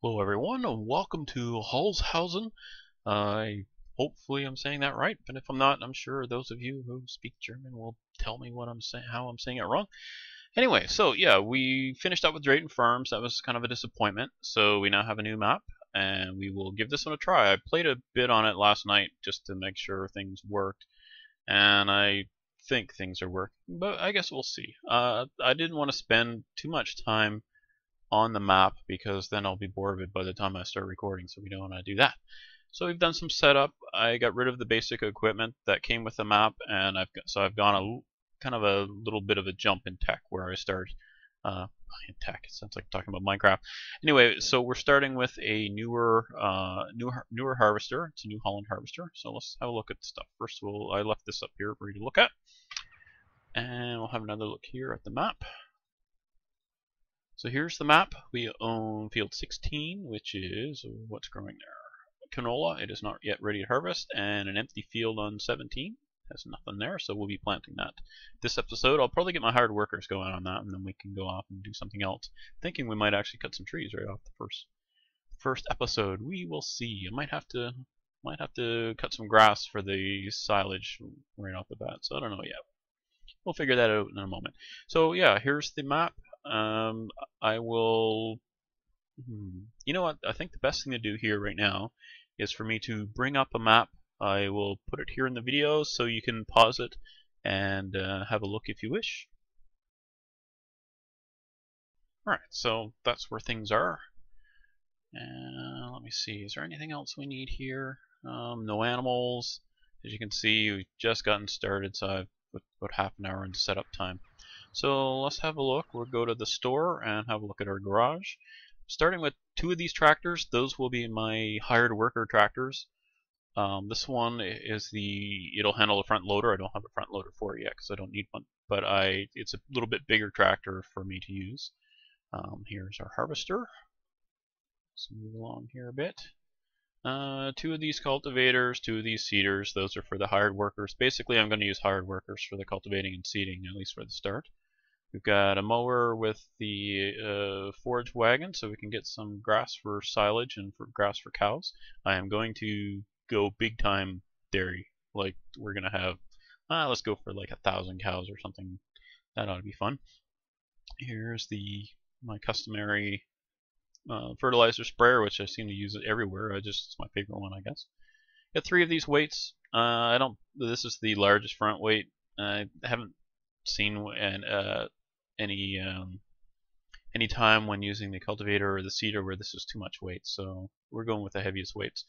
Hello everyone, and welcome to Holzhausen. Hopefully I'm saying that right, but if I'm not, I'm sure those of you who speak German will tell me what I'm saying, how I'm saying it wrong. Anyway, so yeah, we finished up with Drayton Farms. That was kind of a disappointment. So we now have a new map, and we will give this one a try. I played a bit on it last night just to make sure things worked, and I think things are working, but I guess we'll see. I didn't want to spend too much time on the map because then I'll be bored of it by the time I start recording, so we don't want to do that. So we've done some setup. I got rid of the basic equipment that came with the map, and I've gone a kind of a little bit of a jump in tech where I start in tech. It sounds like talking about Minecraft. Anyway, so we're starting with a newer harvester. It's a New Holland harvester. So let's have a look at the stuff. First of all, I left this up here for you to look at, and we'll have another look here at the map. So here's the map. We own field 16, which is what's growing there. Canola, it is not yet ready to harvest, and an empty field on 17 has nothing there, so we'll be planting that. This episode, I'll probably get my hired workers going on that, and then we can go off and do something else. Thinking we might actually cut some trees right off the first episode. We will see. I might have to cut some grass for the silage right off the bat. So I don't know yet. We'll figure that out in a moment. So yeah, here's the map. I will. You know what? I think the best thing to do here right now is for me to bring up a map. I will put it here in the video so you can pause it and have a look if you wish. Alright, so that's where things are. And let me see, is there anything else we need here? No animals. As you can see, we've just gotten started, so I've put about half an hour into setup time. So let's have a look. We'll go to the store and have a look at our garage. Starting with two of these tractors, those will be my hired worker tractors. This one is it'll handle the front loader. I don't have a front loader for it yet because I don't need one, but it's a little bit bigger tractor for me to use. Here's our harvester. Let's move along here a bit. Two of these cultivators, two of these seeders, those are for the hired workers. Basically, I'm going to use hired workers for the cultivating and seeding, at least for the start. We've got a mower with the forage wagon, so we can get some grass for silage and for grass for cows. I am going to go big time dairy. Like, we're going to have, let's go for like 1,000 cows or something. That ought to be fun. Here's my customary fertilizer sprayer, which I seem to use it everywhere. It's my favorite one, I guess. Got 3 of these weights. This is the largest front weight. I haven't seen any time when using the cultivator or the seeder where this is too much weight, so we're going with the heaviest weights.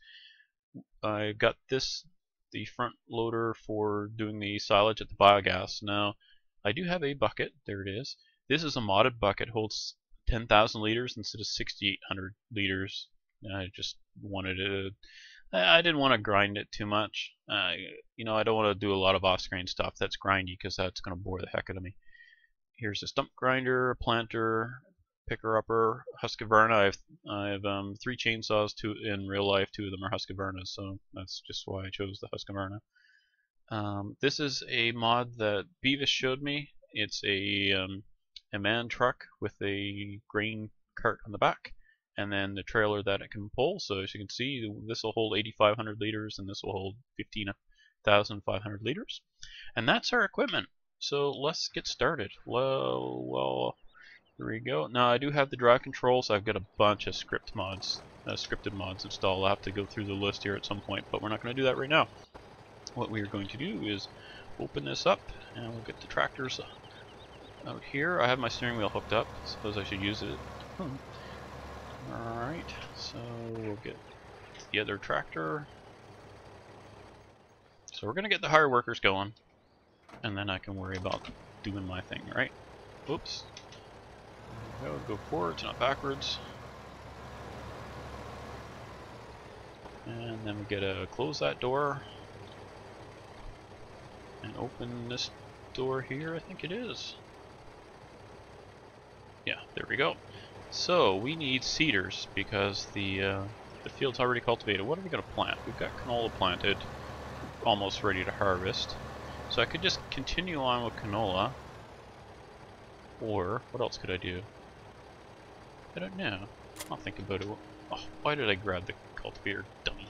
I got the front loader for doing the silage at the biogas. Now, I do have a bucket. There it is. This is a modded bucket. Holds 10,000 liters instead of 6,800 liters. I just wanted to. I didn't want to grind it too much. You know, I don't want to do a lot of off-screen stuff that's grindy because that's going to bore the heck out of me. Here's a stump grinder, planter, picker-upper, Husqvarna. I have 3 chainsaws. In real life, 2 of them are Husqvarnas, so that's just why I chose the Husqvarna. This is a mod that Beavis showed me. It's a man truck with a grain cart on the back, and then the trailer that it can pull. So as you can see, this will hold 8,500 liters, and this will hold 15,500 liters. And that's our equipment. So let's get started. Well, here we go. Now I do have the drive control, so I've got a bunch of scripted mods installed. I'll have to go through the list here at some point, but we're not going to do that right now. What we are going to do is open this up, and we'll get the tractors out here. I have my steering wheel hooked up. Suppose I should use it. Alright, so we'll get the other tractor. So we're going to get the hired workers going, and then I can worry about doing my thing, right? Oops. There we go forwards, not backwards. And then we gotta close that door and open this door here, I think it is. Yeah, there we go. So we need seeders because the field's already cultivated. What are we gonna plant? We've got canola planted, almost ready to harvest. So I could just continue on with canola, or what else could I do? I don't know. I'll think about it. Oh, why did I grab the cultivator, dummy?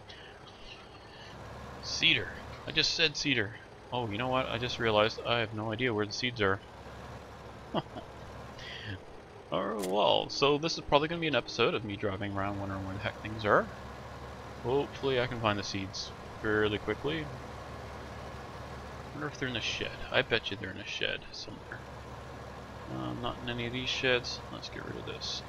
Cedar. I just said cedar. Oh, you know what? I just realized I have no idea where the seeds are. Alright, well, so this is probably going to be an episode of me driving around wondering where the heck things are. Hopefully I can find the seeds fairly quickly. I wonder if they're in the shed. I bet you they're in a shed somewhere. Not in any of these sheds. Let's get rid of this.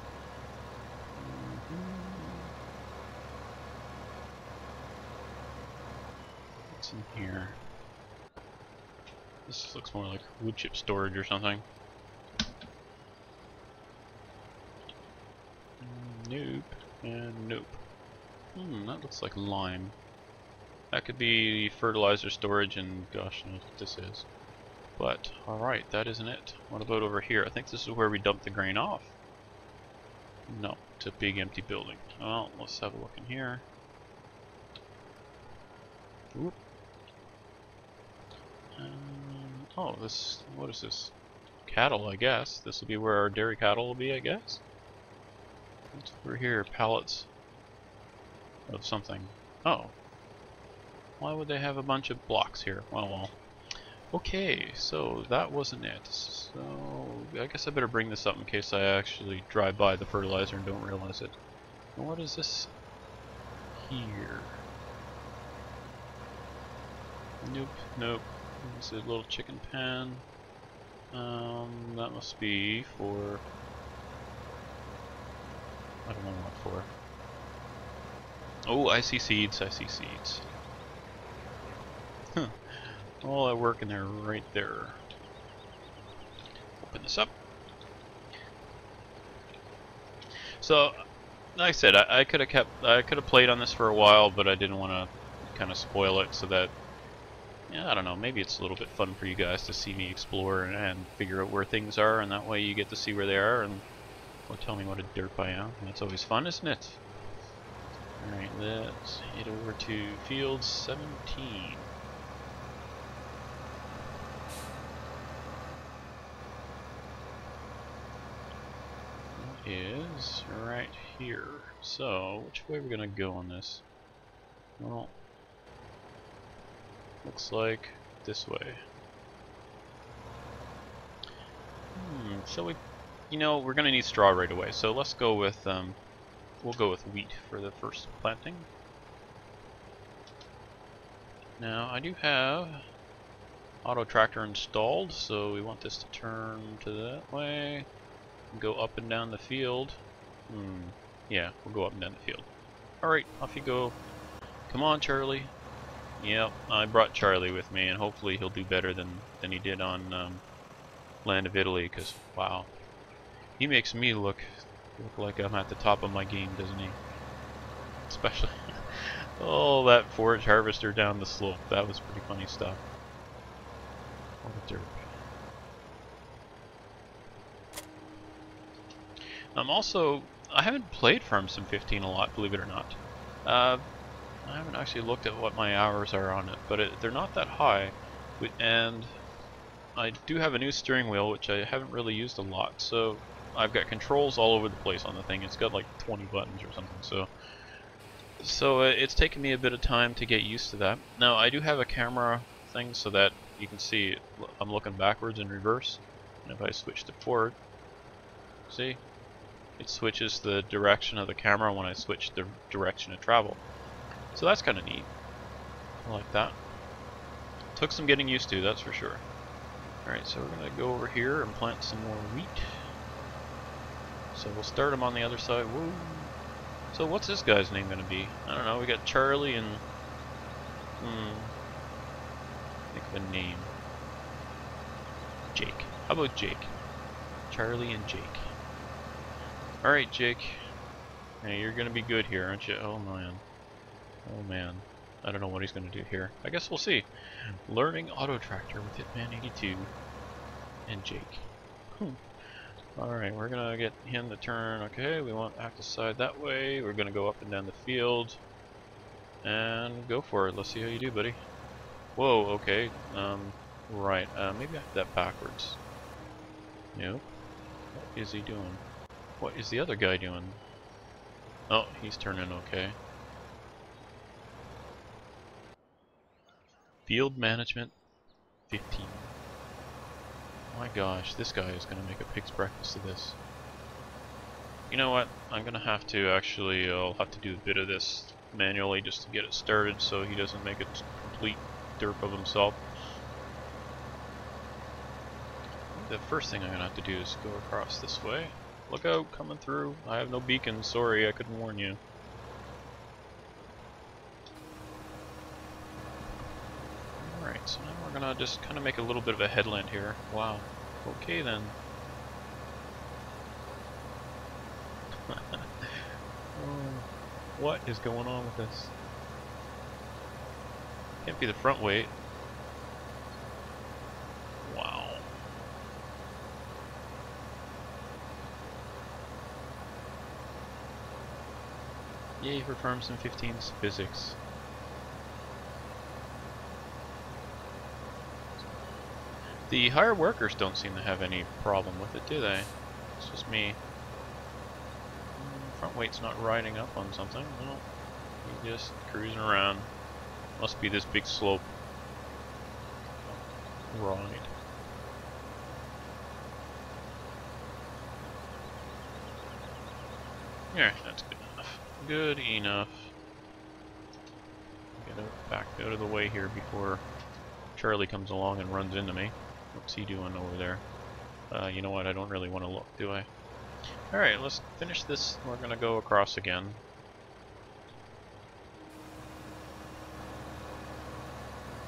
What's in here? This looks more like wood chip storage or something. Nope. And nope. That looks like lime. That could be fertilizer storage, and gosh knows what this is. But, alright, that isn't it. What about over here? I think this is where we dump the grain off. No, it's a big empty building. Well, let's have a look in here. Oop. Oh, this, what is this? Cattle, I guess. This will be where our dairy cattle will be, I guess. What's over here? Pallets of something. Oh. Why would they have a bunch of blocks here? Well. Okay, so that wasn't it. So I guess I better bring this up in case I actually drive by the fertilizer and don't realize it. And what is this here? Nope, nope. This is a little chicken pen. That must be for... I don't know what for. Oh, I see seeds, I see seeds. Huh. All that work in there right there. Open this up. So, like I said, I could have played on this for a while, but I didn't want to kind of spoil it so that, yeah, I don't know, maybe it's a little bit fun for you guys to see me explore and figure out where things are, and that way you get to see where they are and tell me what a derp I am. That's always fun, isn't it? Alright, let's head over to field 17. Is right here. So, which way are we gonna go on this? Well, looks like this way. Shall we? You know, we're gonna need straw right away, so let's go with we'll go with wheat for the first planting. Now, I do have auto tractor installed, so we want this to turn to that way. Go up and down the field. Yeah, we'll go up and down the field. Alright, off you go. Come on, Charlie. Yep, I brought Charlie with me, and hopefully he'll do better than he did on Land of Italy, because, wow. He makes me look like I'm at the top of my game, doesn't he? Especially, oh, that forage harvester down the slope. That was pretty funny stuff. What a derp. I haven't played Farm Sim 15 a lot, believe it or not. I haven't actually looked at what my hours are on it, but they're not that high. And I do have a new steering wheel, which I haven't really used a lot, so I've got controls all over the place on the thing. It's got like 20 buttons or something, so it's taken me a bit of time to get used to that. Now, I do have a camera thing so that you can see I'm looking backwards in reverse, and if I switch to forward, see? It switches the direction of the camera when I switch the direction of travel. So that's kind of neat. I like that. Took some getting used to, that's for sure. Alright, so we're going to go over here and plant some more wheat. So we'll start them on the other side. Whoa. So what's this guy's name going to be? I don't know, we got Charlie and... think of a name. Jake. How about Jake? Charlie and Jake. Alright, Jake. Hey, you're gonna be good here, aren't you? Oh man. Oh man. I don't know what he's gonna do here. I guess we'll see. Learning Auto Tractor with HITMAN82 and Jake. Alright, we're gonna get him to turn. Okay, we want active side that way. We're gonna go up and down the field. And go for it. Let's see how you do, buddy. Whoa, okay. Right. Maybe I have that backwards. Nope. What is he doing? What is the other guy doing? Oh, he's turning okay. Field management 15. My gosh, this guy is going to make a pig's breakfast of this. You know what? I'm going to have to actually, I'll have to do a bit of this manually just to get it started so he doesn't make a complete derp of himself. The first thing I'm going to have to do is go across this way. Look out, coming through. I have no beacon, sorry, I couldn't warn you. Alright, so now we're going to just kind of make a little bit of a headland here. Wow. Okay then. What is going on with this? Can't be the front weight. Wow. Yay for Farms and 15's physics. The higher workers don't seem to have any problem with it, do they? It's just me. Front weight's not riding up on something. No, he's just cruising around. Must be this big slope. Right. Yeah, that's good enough. Good enough. Get back out of the way here before Charlie comes along and runs into me. What's he doing over there? You know what? I don't really want to look, do I? Alright, let's finish this. We're going to go across again.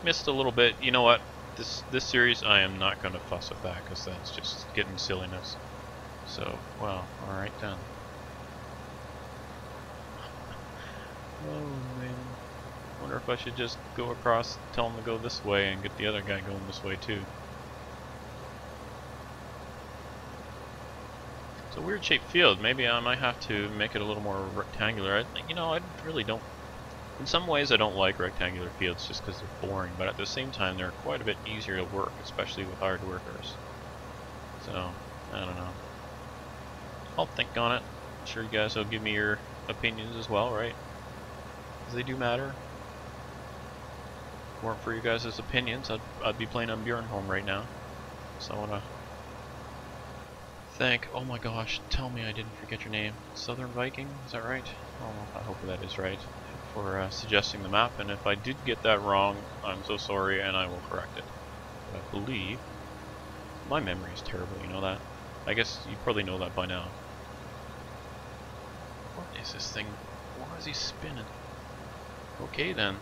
Missed a little bit. You know what? This series I am not going to fuss with that because that's just getting silliness. So, well, alright then. Oh man. Wonder if I should just go across, tell him to go this way and get the other guy going this way too. It's a weird shaped field. Maybe I might have to make it a little more rectangular. You know, I really don't... In some ways I don't like rectangular fields just because they're boring, but at the same time they're quite a bit easier to work, especially with hard workers. So, I don't know. I'll think on it. I'm sure you guys will give me your opinions as well, right? Because they do matter. If it weren't for you guys' opinions, I'd be playing on Bjornholm right now. So I want to thank, oh my gosh, tell me I didn't forget your name. Southern Viking, is that right? Oh, I hope that is right. For suggesting the map, and if I did get that wrong, I'm so sorry and I will correct it. But I believe, my memory is terrible, you know that? I guess you probably know that by now. What is this thing? Why is he spinning? Okay then.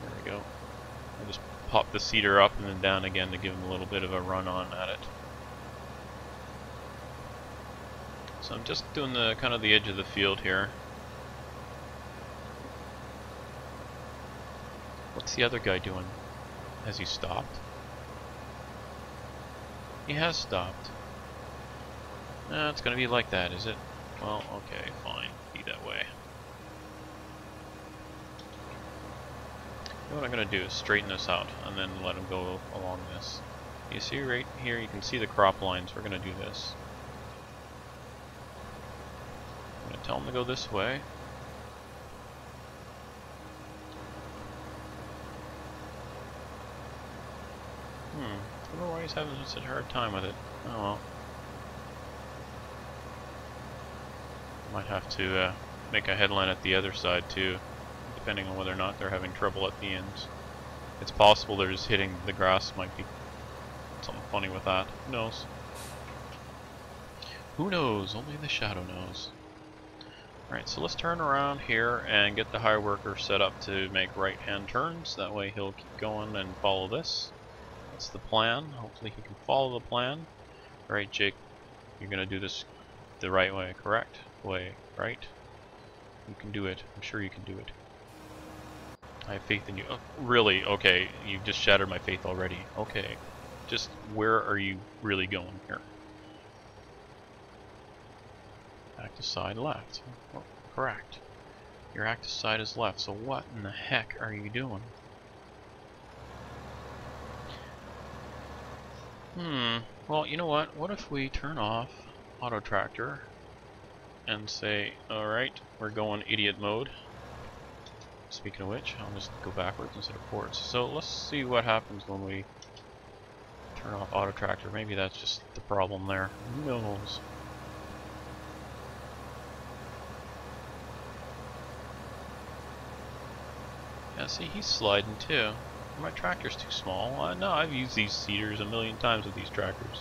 There we go. I just pop the cedar up and then down again to give him a little bit of a run on at it. So I'm just doing the kind of the edge of the field here. What's the other guy doing? Has he stopped? He has stopped. It's gonna be like that, is it? Well, okay, fine. Be that way. What I'm gonna do is straighten this out and then let him go along this. You see right here, you can see the crop lines. We're gonna do this. I'm gonna tell him to go this way. I wonder why he's having such a hard time with it. Oh well. Might have to make a headline at the other side too, depending on whether or not they're having trouble at the ends. It's possible they're just hitting the grass, might be something funny with that. Who knows? Who knows? Only the shadow knows. Alright, so let's turn around here and get the hire worker set up to make right-hand turns. That way he'll keep going and follow this. That's the plan. Hopefully he can follow the plan. Alright, Jake, you're gonna do this the right way, correct? Way, right? You can do it. I'm sure you can do it. I have faith in you. Oh, really? Okay, you just shattered my faith already. Okay. Just where are you really going here? Active side left. Oh, correct. Your active side is left, so what in the heck are you doing? Well, you know what? What if we turn off auto tractor and say, alright, we're going idiot mode. Speaking of which, I'll just go backwards instead of forwards. So let's see what happens when we turn off auto tractor. Maybe that's just the problem there. Who knows? Yeah, see, he's sliding too. My tractor's too small. No, I've used these seeders a million times with these tractors.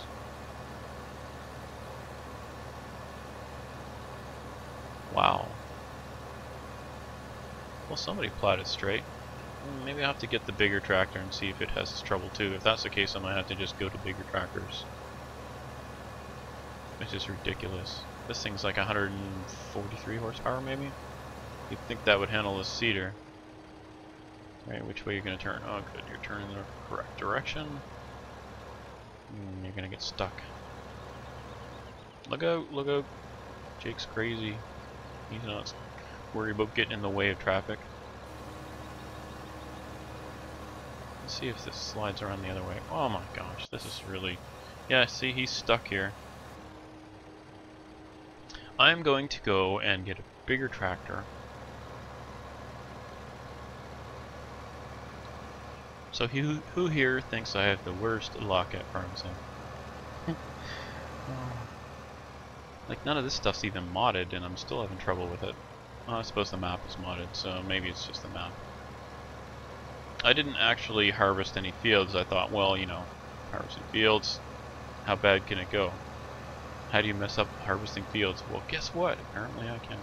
Wow. Well, somebody plowed it straight. Maybe I'll have to get the bigger tractor and see if it has this trouble too. If that's the case, I might have to just go to bigger tractors. Which is ridiculous. This thing's like 143 horsepower maybe? You'd think that would handle this seeder. Alright, which way are you going to turn? Oh good, you're turning the correct direction. You're going to get stuck. Look out, look out. Jake's crazy. He's not worried about getting in the way of traffic. Let's see if this slides around the other way. Oh my gosh, this is really... Yeah, see, he's stuck here. I'm going to go and get a bigger tractor. So who here thinks I have the worst luck at farming? Like none of this stuff's even modded and I'm still having trouble with it. Well, I suppose the map is modded, so maybe it's just the map. I didn't actually harvest any fields. I thought, well, you know, harvesting fields, how bad can it go? How do you mess up harvesting fields? Well, guess what? Apparently I can.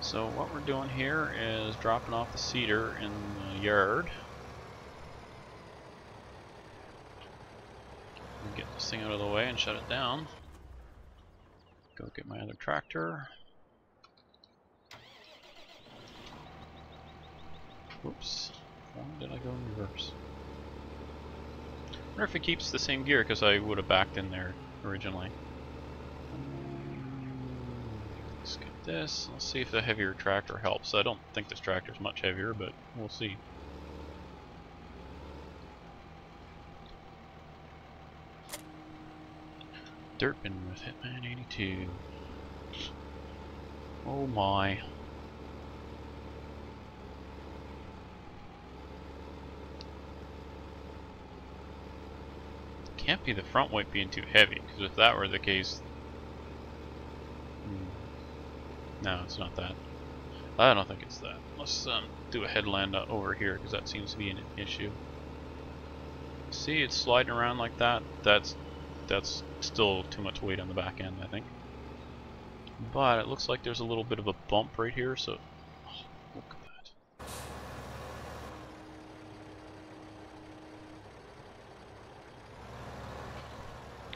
So what we're doing here is dropping off the seeder in the yard. Get this thing out of the way and shut it down. Go get my other tractor. Whoops. Why did I go in reverse? I wonder if it keeps the same gear because I would have backed in there originally. Let's get this. Let's see if the heavier tractor helps. I don't think this tractor is much heavier, but we'll see. Derping with HITMAN82. Oh my. Can't be the front weight being too heavy, because if that were the case... No, it's not that. I don't think it's that. Let's do a headland over here, because that seems to be an issue. See, it's sliding around like that. That's still too much weight on the back end, I think. But it looks like there's a little bit of a bump right here, so... Oh, look at that.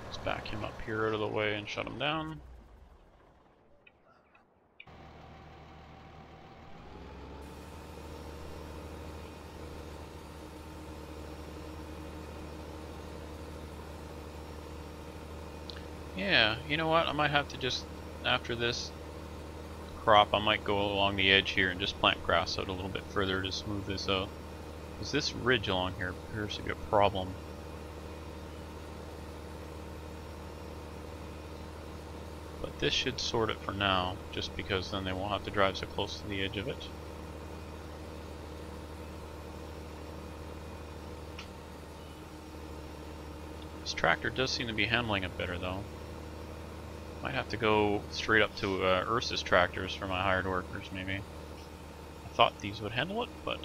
Let's back him up here out of the way and shut him down. Yeah, you know what? I might have to just, after this crop, I might go along the edge here and just plant grass out a little bit further to smooth this out. Because this ridge along here appears to be a problem. But this should sort it for now, just because then they won't have to drive so close to the edge of it. This tractor does seem to be handling it better though. Might have to go straight up to Ursa's tractors for my hired workers, maybe. I thought these would handle it, but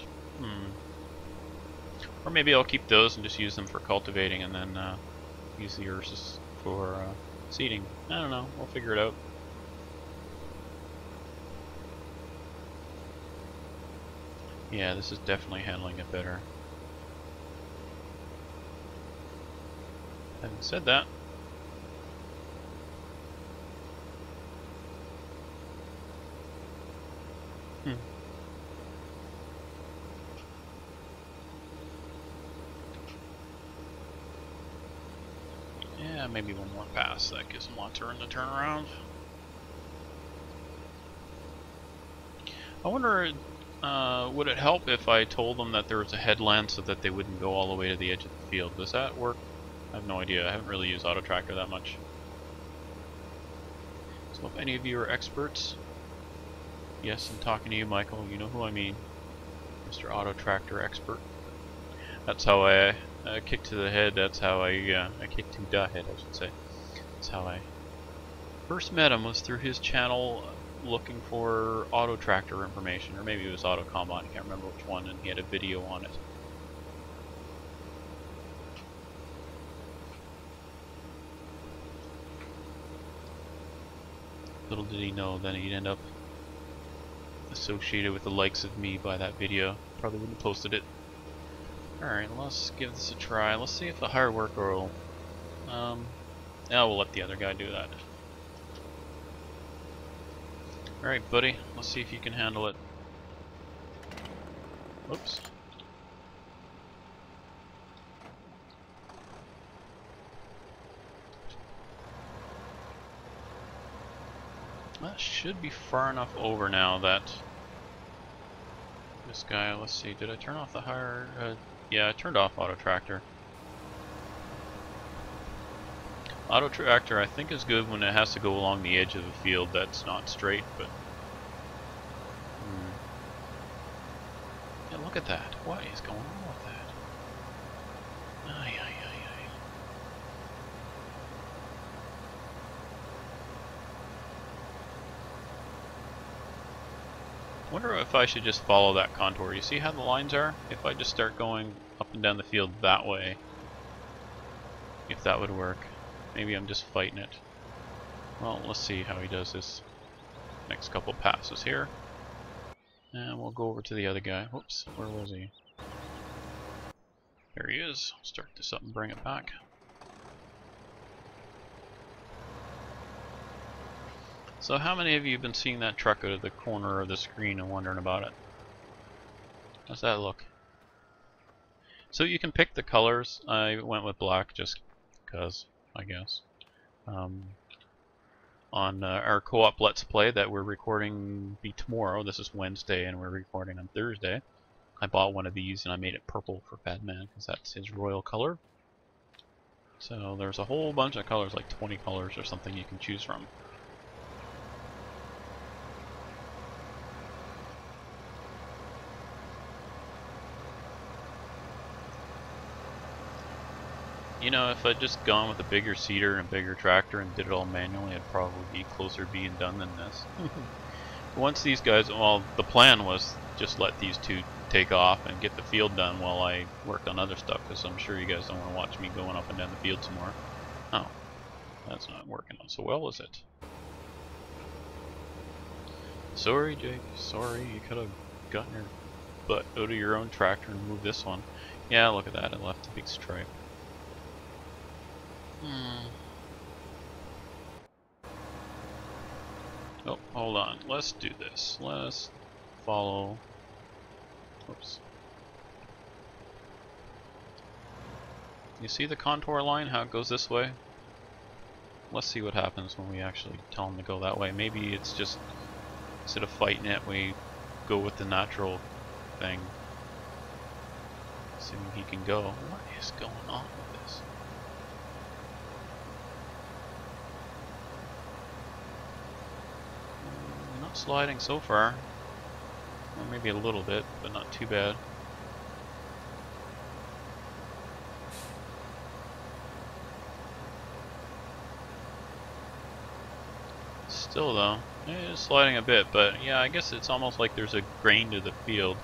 or maybe I'll keep those and just use them for cultivating, and then use the Ursa's for seeding. I don't know. We'll figure it out. Yeah, this is definitely handling it better. Having said that, yeah, maybe one more pass. That gives them lots of room to turn around. I wonder, would it help if I told them that there was a headland so that they wouldn't go all the way to the edge of the field? Does that work? I have no idea. I haven't really used auto tractor that much. So if any of you are experts, yes, I'm talking to you, Michael, you know who I mean, Mr. Auto Tractor Expert. That's how I kick to the head, that's how I kick to the head, I should say. That's how I first met him, was through his channel looking for auto tractor information, or maybe it was auto combine, I can't remember which one, and he had a video on it. Little did he know then he'd end up associated with the likes of me by that video. Probably wouldn't have posted it. Alright, let's give this a try. Let's see if the hard worker will... yeah, we'll let the other guy do that. Alright, buddy, let's see if you can handle it. Whoops. That should be far enough over now that this guy, let's see, did I turn off the higher, yeah, I turned off auto tractor. Auto tractor I think is good when it has to go along the edge of the field that's not straight, but yeah, look at that. What is going on with that? Ay, ay, ay, ay. Wonder if I should just follow that contour. You see how the lines are? If I just start going up and down the field that way, if that would work. Maybe I'm just fighting it. Well, let's see how he does this next couple passes here. And we'll go over to the other guy. Whoops, where was he? There he is. I'll start this up and bring it back. So how many of you have been seeing that truck out of the corner of the screen and wondering about it? How's that look? So you can pick the colors. I went with black just because, I guess. On our co-op Let's Play that we're recording tomorrow, this is Wednesday and we're recording on Thursday, I bought one of these and I made it purple for Batman because that's his royal color. So there's a whole bunch of colors, like 20 colors or something you can choose from. You know, if I'd just gone with a bigger seeder and a bigger tractor and did it all manually, I'd probably be closer to being done than this. Once these guys, well, the plan was just let these two take off and get the field done while I worked on other stuff, because I'm sure you guys don't want to watch me going up and down the field some more. Oh, that's not working out so well, is it? Sorry, Jake. Sorry, you could have gotten your butt out of your own tractor and moved this one. Yeah, look at that. It left a big stripe. Oh, hold on. Let's do this. Let's follow. Oops. You see the contour line? How it goes this way? Let's see what happens when we actually tell him to go that way. Maybe it's just, instead of fighting it, we go with the natural thing. Assuming he can go. What is going on with this? Not sliding so far. Or maybe a little bit, but not too bad. Still though, it's sliding a bit, but yeah, I guess it's almost like there's a grain to the field,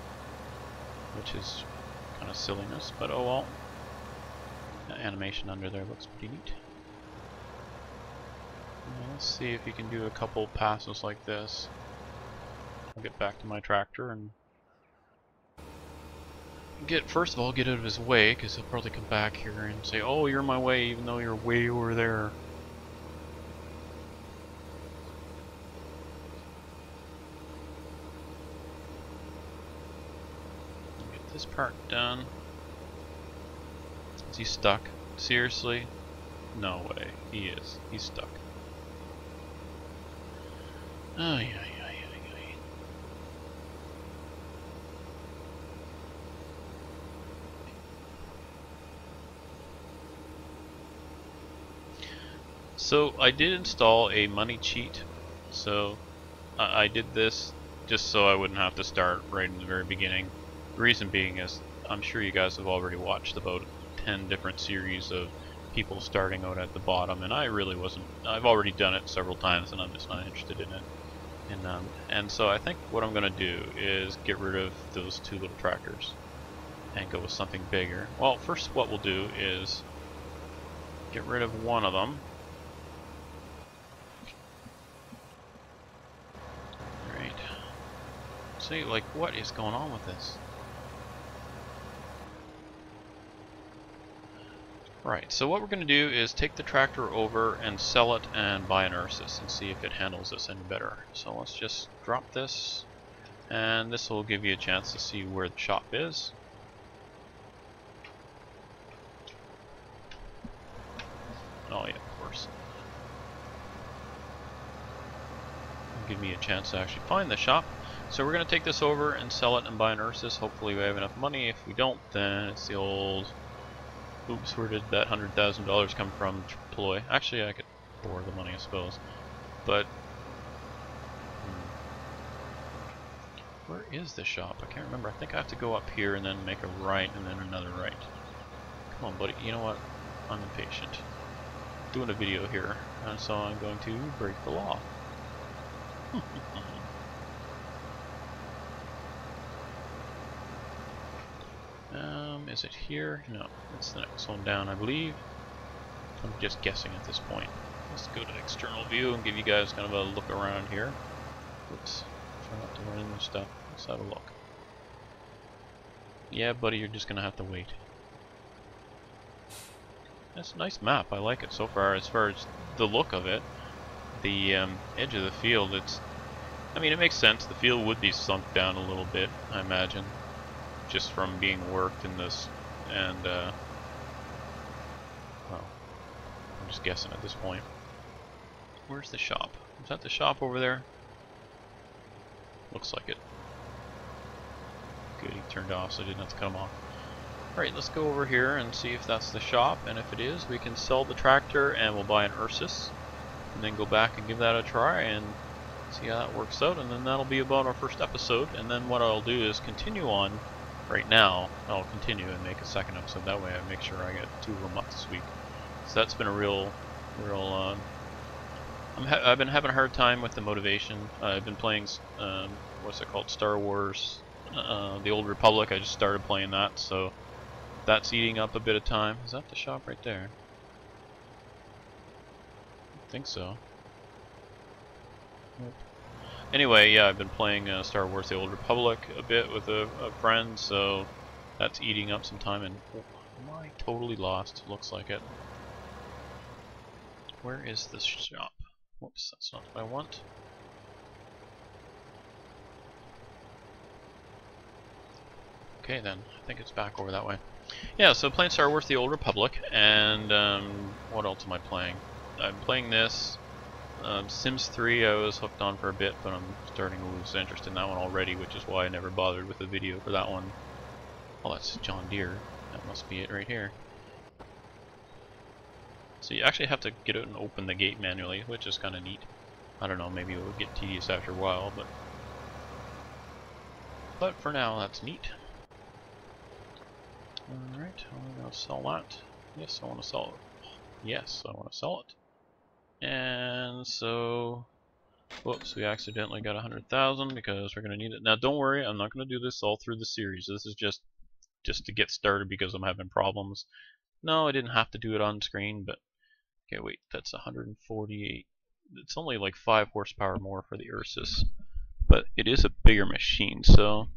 which is kind of silliness, but oh well. That animation under there looks pretty neat. Let's see if you can do a couple passes like this. I'll get back to my tractor and first of all get out of his way, because he'll probably come back here and say, oh, you're in my way even though you're way over there. Get this part done. Is he stuck? Seriously? No way. He is. He's stuck. Oh, yeah. So I did install a money cheat So I did this just so I wouldn't have to start right in the very beginning. The reason being is I'm sure you guys have already watched about 10 different series of people starting out at the bottom, and I really wasn't. I've already done it several times and I'm just not interested in it. And so I think what I'm going to do is get rid of those two little tractors and go with something bigger. Well, first what we'll do is get rid of one of them. Alright. See, like, what is going on with this? Right, so what we're going to do is take the tractor over and sell it and buy an Ursus and see if it handles this any better. So let's just drop this, and this will give you a chance to see where the shop is. Oh yeah, of course. Give me a chance to actually find the shop. So we're going to take this over and sell it and buy an Ursus. Hopefully we have enough money. If we don't, then it's the old... Oops, where did that $100,000 come from? Ploy. Actually, I could borrow the money, I suppose. But where is the shop? I can't remember. I think I have to go up here and then make a right and then another right. Come on, buddy. You know what? I'm impatient. Doing a video here, and so I'm going to break the law. Is it here? No, it's the next one down, I believe. I'm just guessing at this point. Let's go to external view and give you guys kind of a look around here. Oops, try not to run into stuff. Let's have a look. Yeah, buddy, you're just gonna have to wait. That's a nice map. I like it so far. As far as the look of it, the edge of the field, I mean, it makes sense. The field would be sunk down a little bit, I imagine, just from being worked in this, and well, I'm just guessing at this point. Where's the shop? Is that the shop over there? Looks like it. Good, he turned off, so I didn't have to cut him off. Alright, let's go over here and see if that's the shop, and if it is, we can sell the tractor and we'll buy an Ursus, and then go back and give that a try and see how that works out, and then that'll be about our first episode. And then what I'll do is continue on. Right now, I'll continue and make a second episode. That way I make sure I get 2 of them up this week. So that's been a real I've been having a hard time with the motivation. I've been playing, what's it called, Star Wars, the Old Republic. I just started playing that, so that's eating up a bit of time. Is that the shop right there? I think so. Nope. Anyway, yeah, I've been playing Star Wars The Old Republic a bit with a friend, so that's eating up some time, and am I totally lost? Looks like it. Where is this shop? Whoops, that's not what I want. Okay then, I think it's back over that way. Yeah, so playing Star Wars The Old Republic, and what else am I playing? I'm playing this. Sims 3 I was hooked on for a bit, but I'm starting to lose interest in that one already, which is why I never bothered with a video for that one. Oh, that's John Deere. That must be it right here. So you actually have to get out and open the gate manually, which is kind of neat. I don't know, maybe it will get tedious after a while, but for now, that's neat. Alright, I'm going to sell that. Yes, I want to sell it. Yes, I want to sell it. And so, whoops, we accidentally got 100,000 because we're going to need it. Now don't worry, I'm not going to do this all through the series. This is just to get started because I'm having problems. No, I didn't have to do it on screen, but okay, wait, that's 148. It's only like 5 horsepower more for the Ursus, but it is a bigger machine, so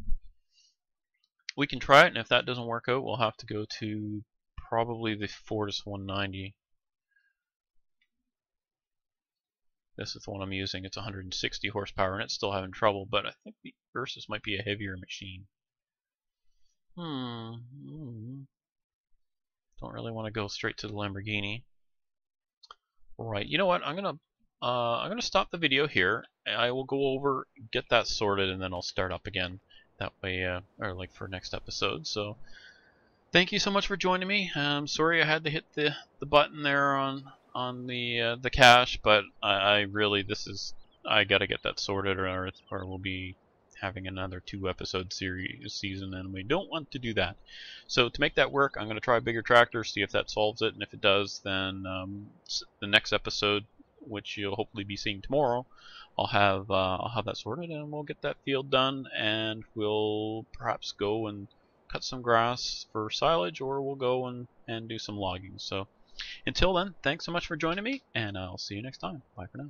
we can try it, and if that doesn't work out, we'll have to go to probably the Fortis 190. This is the one I'm using. It's 160 horsepower and it's still having trouble, but I think the Ursus might be a heavier machine. Don't really want to go straight to the Lamborghini. Right, you know what? I'm gonna stop the video here. I will go over, get that sorted, and then I'll start up again. That way, or like for next episode. So thank you so much for joining me. I'm sorry I had to hit the button there on the cache, but I really, this is I gotta get that sorted, or we'll be having another 2-episode season, and we don't want to do that. So to make that work, I'm going to try a bigger tractor, see if that solves it, and if it does, then the next episode, which you'll hopefully be seeing tomorrow, I'll have that sorted, and we'll get that field done, and we'll perhaps go and cut some grass for silage, or we'll go and do some logging. So until then, thanks so much for joining me, and I'll see you next time. Bye for now.